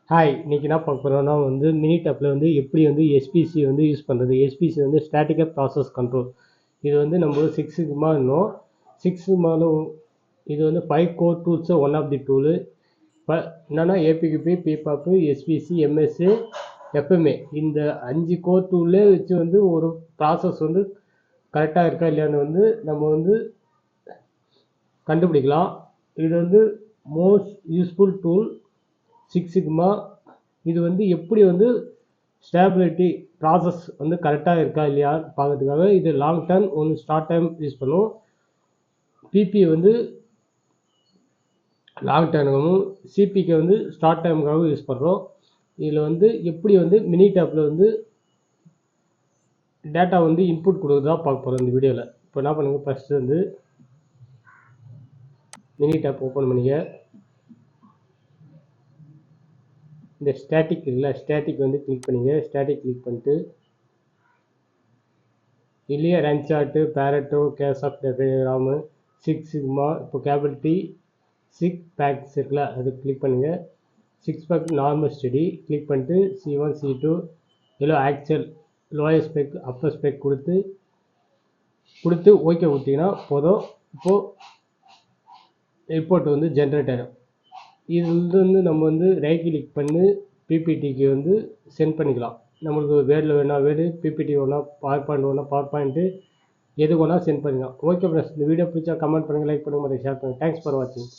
Hi, இன்னைக்கு என்ன பார்க்க போகிறோம்னா மினி டேப்பில் எப்படி எஸ்பிசி யூஸ் பண்ணுறது. எஸ்பிசி ஸ்டாட்டிக்காக ப்ராசஸ் கண்ட்ரோல். இது நம்ம 6 சிக்மா இன்னும் 6 சிக்மாவில் இது 5 core tools one of the tool. இப்போ என்னென்னா ஏபிகிபி, பிபாப்பு, எஸ்பிசி, எம்எஸ்ஏ, எஃப்எம்ஏ இந்த 5 கோர் டூல்லே வச்சு ஒரு ப்ராசஸ் கரெக்டாக இருக்கா இல்லையான்னு நம்ம கண்டுபிடிக்கலாம். இது மோஸ்ட் யூஸ்ஃபுல் டூல் 6 சிக்மா. இது எப்படி ஸ்டேபிலிட்டி ப்ராசஸ் கரெக்டாக இருக்கா இல்லையா பார்க்கறதுக்காக இது long time short time use பண்ணுவோம். பிபி லாங் டைமும் சிபிக்கு ஷார்ட் டைமுக்காகவும் யூஸ் பண்ணுறோம். இதில் எப்படி மினி டேப்பில் டேட்டா இன்புட் கொடுக்குறதா பார்க்க போகிறோம் இந்த வீடியோவில். இப்போ என்ன பண்ணுங்க, ஃபஸ்ட்டு மினி டேப் ஓப்பன் பண்ணிங்க. இந்த ஸ்டாட்டிக் இல்லை, ஸ்டாட்டிக் கிளிக் பண்ணிங்க. ஸ்டாட்டிக் கிளிக் பண்ணிட்டு இல்லையா run chart, Pareto, cause of diagram, 6 sigma, இப்போ கேபிலிட்டி 6 பேக்ஸ் இருக்குல்ல அது கிளிக் பண்ணுங்கள். 6 பேக் நார்மல் ஸ்டடி கிளிக் பண்ணிட்டு C1 C2 இல்லை actual lower spec upper spec கொடுத்து ஓகே கொடுத்தீங்கன்னா போதும். இப்போது ரிப்போர்ட் ஜென்ரேட் ஆகிடும். இது நம்ம ரைட் கிளிக் பண்ணி பிபிடிக்கு சென்ட் பண்ணிக்கலாம். நம்மளுக்கு வேர்டில் வேணா வேர்டு, பிபிடி வேணா பவர் பாயிண்ட் வேணா பவர் பாயிண்ட்டு, எது வேணா சென்ட் பண்ணிக்கலாம். ஓகே ஃப்ரெண்ட்ஸ், இந்த வீடியோ பிடிச்சா கமெண்ட் பண்ணுங்கள், லைக் பண்ணுங்கள், ஷேர் பண்ணுங்கள். தேங்க்ஸ் ஃபார் வாட்சிங்.